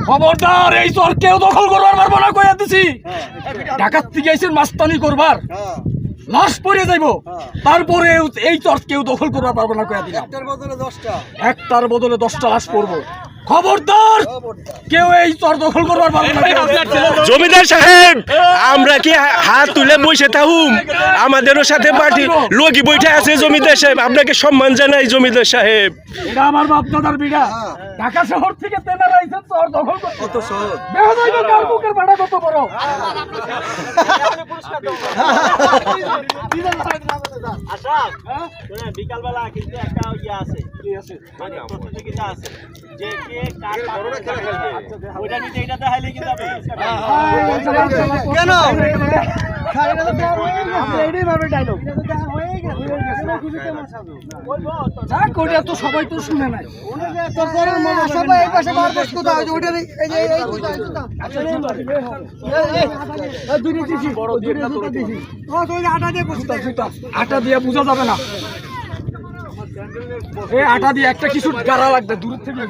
খবরদার এই চর কেউ দখল করবার পারবো না কইয়া দিছি। ঢাকার থেকে আইছেন মাস্তানি করবার, লাশ পরে যাইব, তারপরে এই চর কেউ দখল করবার পারবো না কইয়া দিলাম। একটার বদলে 10টা লাশ পড়বো। খবরদার কেউ এই চর দখল করবার পারবো না। জমিদার সাহেব, আমরা কি হাত তুলে বসে থাকুম? আমাদেরও সাথে পার্টি লগি বৈঠা আছে। জমিদার সাহেব, আপনাকে সম্মান জানাই। জমিদার সাহেব, এটা আমার বাপ দাদার বিড়া। ঢাকা শহর থেকে তেনারা আইছেন চর দখল করতে। কত সহজ বেহাদাইগো কার বুকের বাড়া কত বড়। আশা বিকালবেলা কিন্তু একটা ইয়া আছে, মানে প্রতিযোগিতা আছে যে কে কার বড়টা খেলা খেলবে, ওইটা নিতে এটা দেখাইলে কিন্তু আপনি কেন খাইরা তো আপনি এটাই ভাবে ডায়লগ যা কোটা তো সবাই তো শুনে নাই। তোর পরের মনে সবাই এই পাশে মার বস কোথা আছে ওইটা এই যে এই কোথা এই দুই দিছি বড় দিয়ে না তোর দিছি ও তুই আটা দিয়ে বসিতা আটা দিয়ে বুঝা যাবে না। এই আটা দিয়ে একটা কিছু গাড়া লাগবে দূর থেকে।